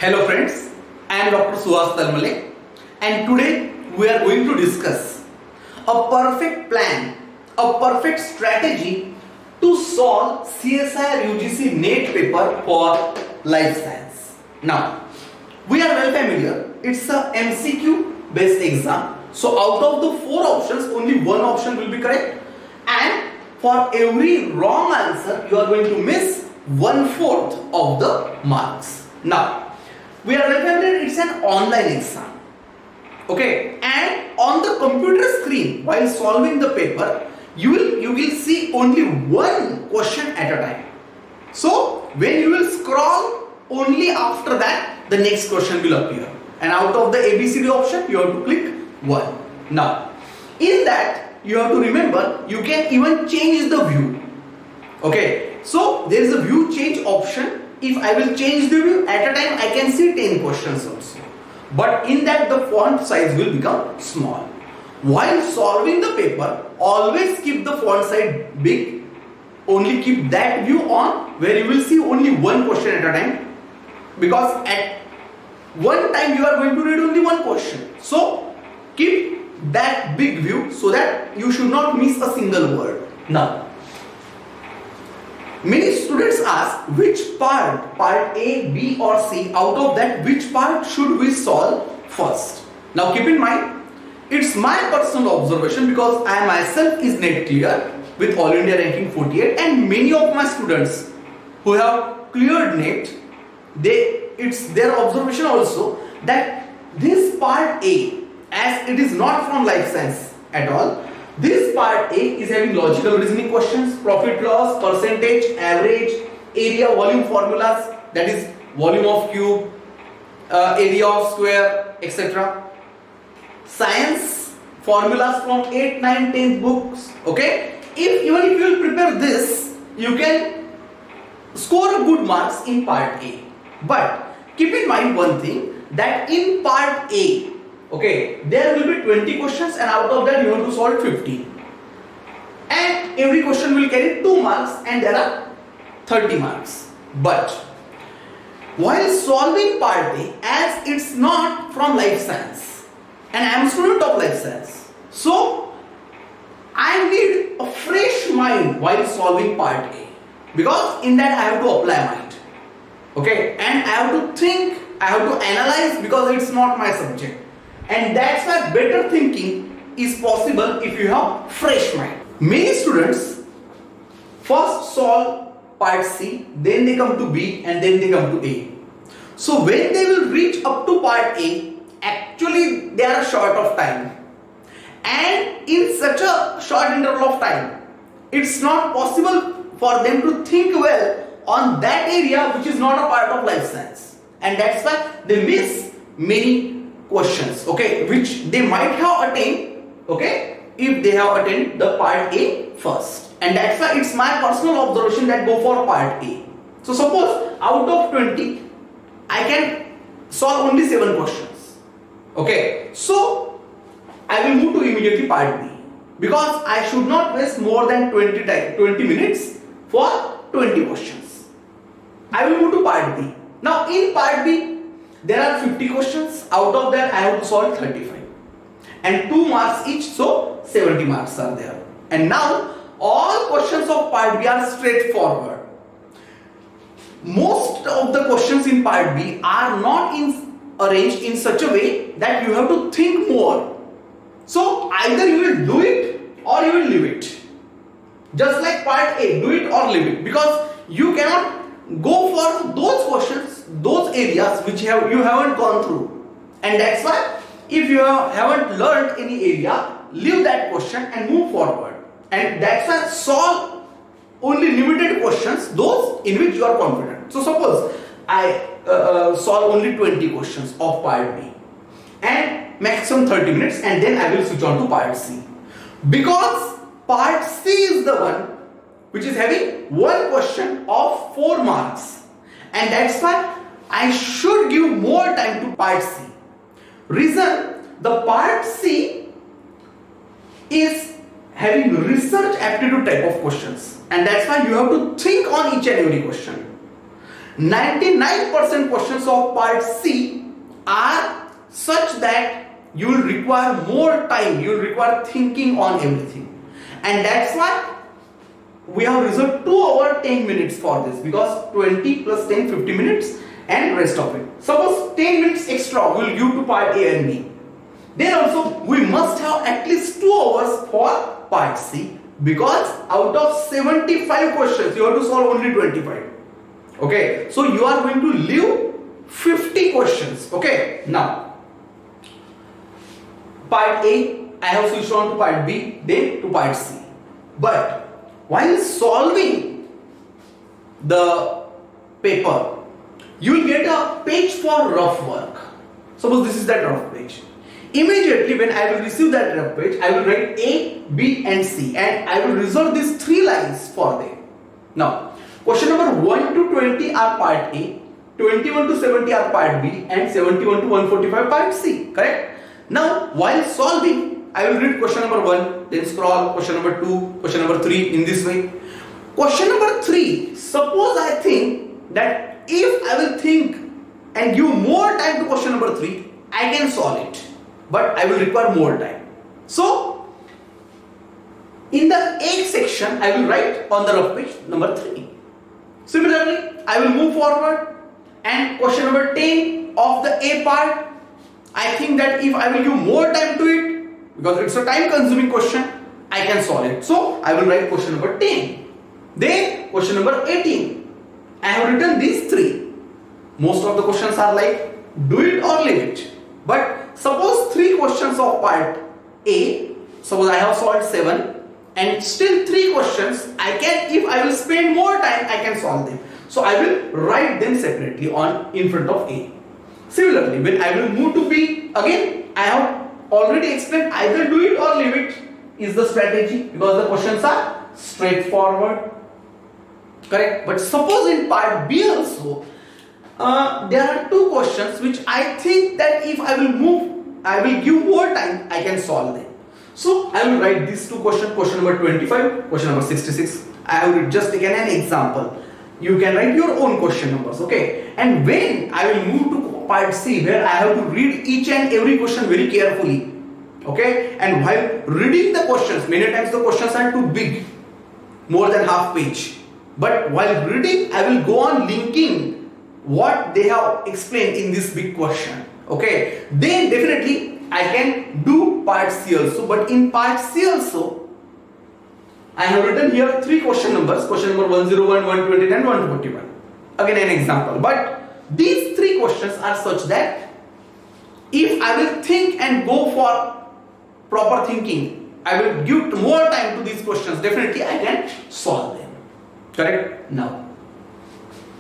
Hello friends, I am Dr. Suhas Talmale and today we are going to discuss a perfect plan, a perfect strategy to solve CSIR UGC NET paper for life science. Now, we are well familiar, it's a MCQ based exam. So out of the 4 options, only one option will be correct, and for every wrong answer, you are going to miss 1/4 of the marks. Now, we are well familiar, it's an online exam. Okay, and on the computer screen, while solving the paper, you will see only one question at a time. So when you will scroll, only after that the next question will appear, and out of the ABCD option you have to click one. Now in that you have to remember, you can even change the view. Okay, so there is a view change option. If I will change the view, at a time I can see 10 questions also, but in that the font size will become small. While solving the paper, always keep the font size big. Only keep that view on where you will see only one question at a time, because at one time you are going to read only one question. So keep that big view so that you should not miss a single word. Now, many students ask which part A, B or C, out of that which part should we solve first. Now keep in mind, it's my personal observation, because I myself is NET clear with All India ranking 48, and many of my students who have cleared NET, it's their observation also that this part A, as it is not from life science at all, this part A is having logical reasoning questions, profit loss, percentage, average, area, volume formulas, that is volume of cube, area of square, etc. Science formulas from 8th, 9th, 10th books. Okay, even if you will prepare this, you can score good marks in part A. But keep in mind one thing, that in part A, okay, there will be 20 questions, and out of that you have to solve 15, and every question will carry 2 marks, and there are 30 marks. But while solving part A, as it's not from life science, and I am a student of life science, so I need a fresh mind while solving part A, because in that I have to apply mind. Okay, and I have to think, I have to analyze, because it's not my subject. And that's why better thinking is possible if you have fresh mind. Many students first solve part C, then they come to B, and then they come to A. So when they will reach up to part A, actually they are short of time. And in such a short interval of time, it's not possible for them to think well on that area which is not a part of life science. And that's why they miss many questions, okay, which they might have attained, okay, if they have attained the part A first. And that's why it's my personal observation that go for part A. So suppose out of 20, I can solve only 7 questions. Okay, so I will move to immediately part B, because I should not waste more than 20 minutes for 20 questions. I will move to part B. Now in part B, there are 50 questions, out of that I have to solve 35, and 2 marks each, so 70 marks are there. And now all questions of part B are straightforward. Most of the questions in part B are not arranged in such a way that you have to think more. So either you will do it or you will leave it. Just like part A, do it or leave it, because you cannot go for those questions, those areas which you haven't gone through. And that's why if you haven't learned any area, leave that question and move forward. And that's why solve only limited questions, those in which you are confident. So suppose I solve only 20 questions of part B and maximum 30 minutes, and then I will switch on to part C, because part C is the one which is having one question of 4 marks, and that's why I should give more time to part C. Reason, the part C is having research aptitude type of questions, and that's why you have to think on each and every question. 99% questions of part C are such that you will require more time, you will require thinking on everything. And that's why we have reserved 2 hours 10 minutes for this, because 20 plus 10 50 minutes and rest of it. Suppose 10 minutes extra we will give to part A and B. Then also we must have at least 2 hours for part C, because out of 75 questions you have to solve only 25. Okay, so you are going to leave 50 questions. Okay, now part A I have switched on to part B, then to part C. But while solving the paper, you will get a page for rough work. Suppose this is that rough page. Immediately when I will receive that rough page, I will write A, B and C, and I will reserve these 3 lines for them. Now, question number 1 to 20 are part A, 21 to 70 are part B, and 71 to 145 part C, correct? Now, while solving, I will read question number 1, then scroll question number 2, question number 3 in this way. Question number 3, suppose I think that if I will think and give more time to question number 3, I can solve it, but I will require more time. So, in the A section, I will write on the rough page number 3. Similarly, I will move forward and question number 10 of the A part, I think that if I will give more time to it, because it's a time consuming question, I can solve it. So, I will write question number 10. Then, question number 18. I have written these 3. Most of the questions are like, do it or leave it. But suppose 3 questions of part A, suppose I have solved 7, and still 3 questions, I can, if I will spend more time, I can solve them. So I will write them separately on in front of A. Similarly, when I will move to B, again, I have already explained either do it or leave it is the strategy, because the questions are straightforward. Correct? But suppose in part B also, there are 2 questions which I think that if I will move, I will give more time, I can solve them. So I will write these 2 questions, question number 25, question number 66. I have just taken an example. You can write your own question numbers, okay? And when I will move to part C, where I have to read each and every question very carefully, okay? And while reading the questions, many times the questions are too big, more than half page. But while reading, I will go on linking what they have explained in this big question, okay? Then definitely I can do part C also. But in part C also, I have written here 3 question numbers, question number 101, 120 and 141. Again an example. But these 3 questions are such that if I will think and go for proper thinking, I will give more time to these questions, definitely I can solve them. Correct? Now,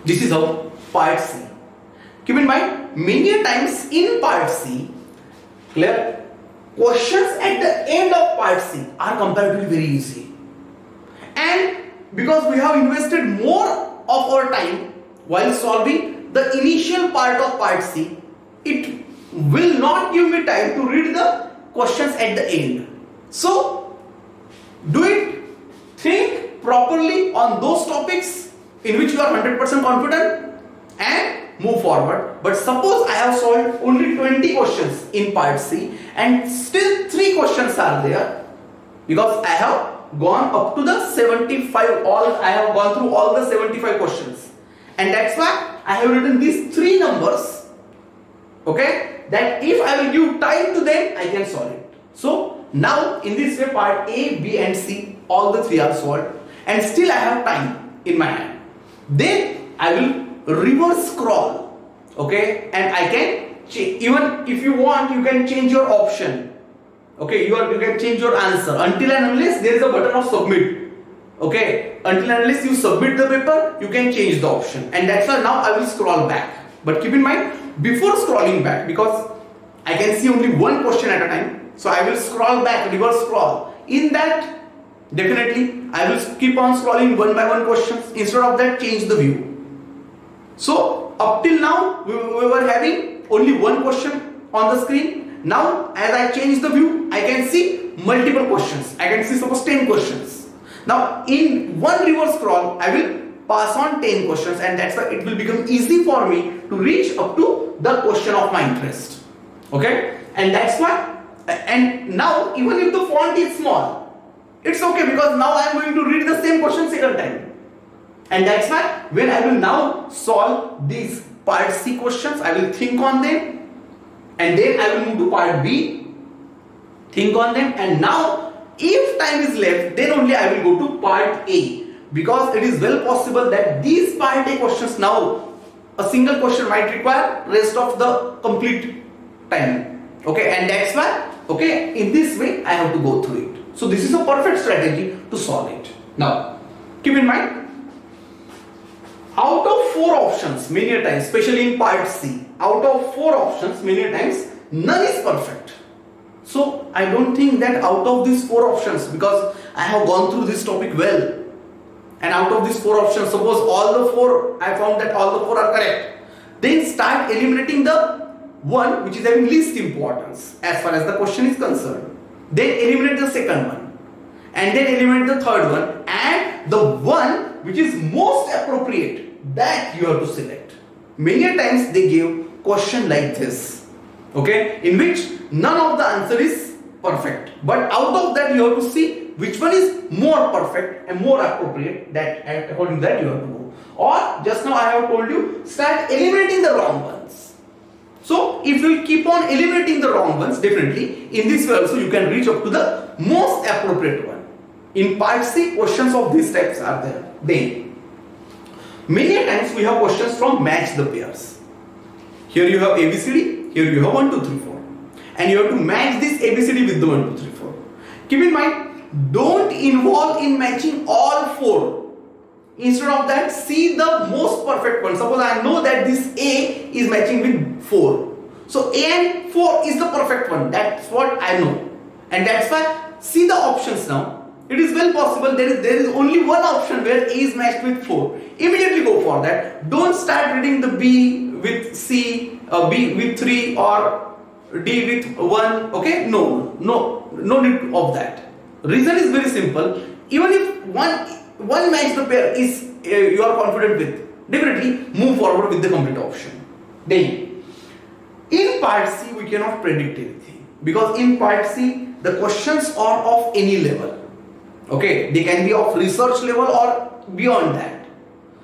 this is how part C. Keep in mind, many times in part C, clear, questions at the end of part C are comparatively very easy. And because we have invested more of our time while solving the initial part of part C, it will not give me time to read the questions at the end. So, do it, think properly on those topics in which you are 100% confident and move forward. But suppose I have solved only 20 questions in part C and still 3 questions are there, because I have gone up to the 75, I have gone through all the 75 questions, and that's why I have written these 3 numbers, okay, that if I will give time to them, I can solve it. So now in this way, part A, B and C, all the 3 are solved, and still I have time in my hand. Then I will reverse scroll, okay, and I can even if you want, you can change your option. Okay, you can change your answer until and unless there is a button of submit. Okay, until and unless you submit the paper, you can change the option. And that's why now I will scroll back. But keep in mind, before scrolling back, because I can see only one question at a time, so I will scroll back, reverse scroll. In that, definitely I will keep on scrolling one by one questions. Instead of that, change the view. So up till now, we were having only one question on the screen. Now, as I change the view, I can see multiple questions. I can see suppose 10 questions. Now, in one reverse scroll, I will pass on 10 questions, and that's why it will become easy for me to reach up to the question of my interest. Okay, and that's why, and now even if the font is small, it's okay, because now I am going to read the same question second time. And that's why when I will now solve these part C questions, I will think on them, and then I will move to part B, think on them, and now if time is left, then only I will go to part A, because it is well possible that these part A questions, now a single question might require rest of the complete time. Okay, and that's why, okay, in this way I have to go through it. So this is a perfect strategy to solve it. Now keep in mind, out of 4 options, many a times, especially in part C, out of 4 options, many a times, none is perfect. So I don't think that out of these 4 options, because I have gone through this topic well, and out of these 4 options, suppose all the 4, I found that all the 4 are correct, then start eliminating the one which is having least importance as far as the question is concerned. Then eliminate the second one, and then eliminate the third one, and the one which is most appropriate, that you have to select. Many a times they give question like this, okay, in which none of the answer is perfect, but out of that you have to see which one is more perfect and more appropriate, that, and according to that you have to go. Or just now I have told you, start eliminating the wrong ones. So if you keep on eliminating the wrong ones, definitely in this way also you can reach up to the most appropriate one. In part C, questions of these types are there. Then many times we have questions from match the pairs. Here you have ABCD, here you have 1, 2, 3, 4, and you have to match this ABCD with the 1, 2, 3, 4. Keep in mind, don't involve in matching all 4. Instead of that, see the most perfect one. Suppose I know that this A is matching with 4. So A and 4 is the perfect one. That's what I know. And that's why, see the options now. It is well possible there is only one option where A is matched with 4. Immediately go for that. Don't start reading the B with C, B with 3 or D with 1. Okay? No need of that. Reason is very simple. Even if one match the pair is you are confident with, definitely move forward with the complete option. Then in part C we cannot predict anything, because in part C the questions are of any level. Okay, they can be of research level or beyond that.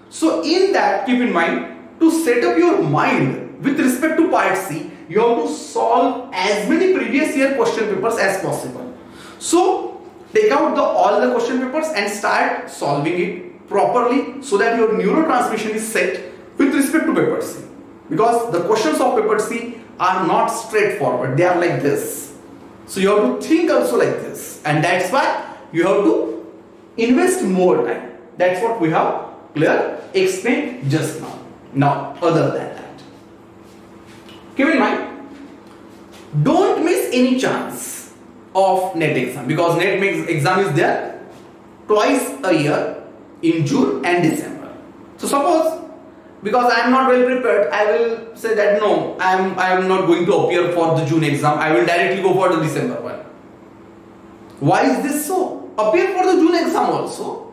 So in that, keep in mind, to set up your mind with respect to part C, you have to solve as many previous year question papers as possible. So take out all the question papers and start solving it properly, so that your neurotransmission is set with respect to paper C. Because the questions of paper C are not straightforward, they are like this. So you have to think also like this, and that's why you have to invest more time. That's what we have explained just now. Now, other than that, keep in mind, don't miss any chance of NET exam, because NET exam is there twice a year, in June and December. So suppose, because I am not well prepared, I will say that no, I am not going to appear for the June exam, I will directly go for the December one. Why is this so? Appear for the June exam also,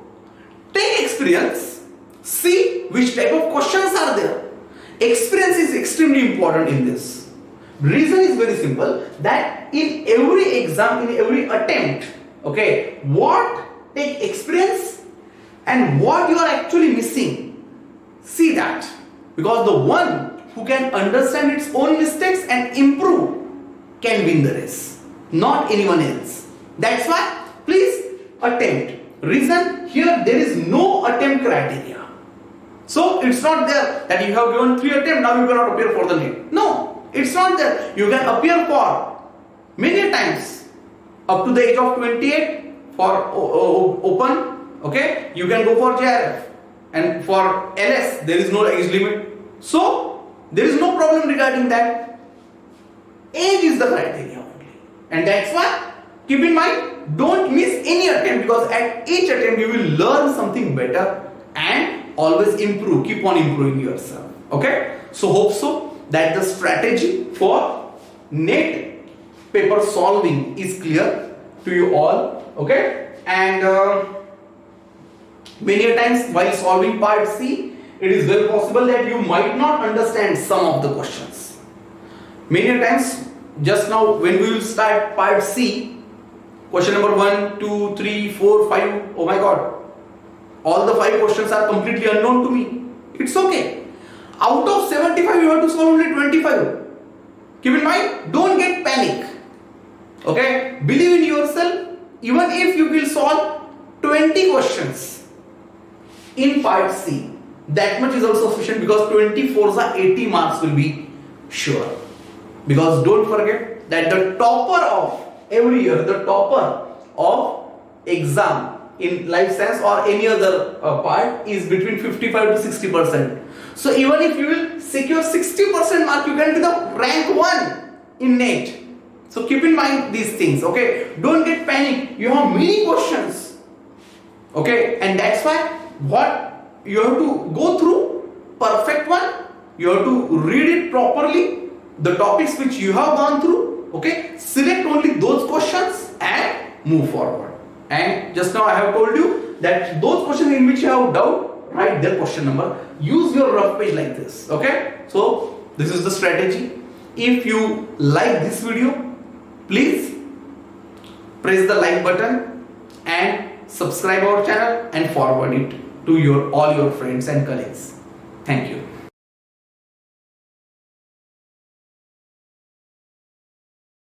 take experience, see which type of questions are there. Experience is extremely important in this. Reason is very simple, that in every exam, in every attempt, okay, take experience and what you are actually missing, see that. Because the one who can understand its own mistakes and improve can win the race, not anyone else. That's why please attempt. Reason, here there is no attempt criteria. So it's not there that you have given 3 attempts, now you cannot appear for the NET. No, it's not there. You can appear for many times up to the age of 28 for open. Okay, you can go for JRF, and for LS there is no age limit. So there is no problem regarding that. Age is the criteria only, and that's why keep in mind, don't miss any attempt, because at each attempt you will learn something better and always improve, keep on improving yourself. Okay, so hope so that the strategy for NET paper solving is clear to you all. Okay, and Many a times while solving part C, it is very possible that you might not understand some of the questions. Many a times, just now when we will start part C, question number 1, 2, 3, 4, 5, oh my god, all the 5 questions are completely unknown to me. It's okay. Out of 75, you have to solve only 25. Keep in mind, don't get panic. Okay? Believe in yourself. Even if you will solve 20 questions in part C, that much is also sufficient, because 24 are 80 marks will be sure. Because don't forget that the topper of every year, the topper of exam in life science or any other part is between 55 to 60%. So even if you will secure 60% mark, you can be the rank 1 in NET. So keep in mind these things, okay? Don't get panic. You have many questions, okay? And that's why what you have to go through perfect one. You have to read it properly, the topics which you have gone through, okay? Select only those questions and move forward. And just now I have told you that those questions in which you have doubt, write their question number. Use your rough page like this, okay? So this is the strategy. If you like this video, please press the like button and subscribe our channel and forward it to all your friends and colleagues. Thank you.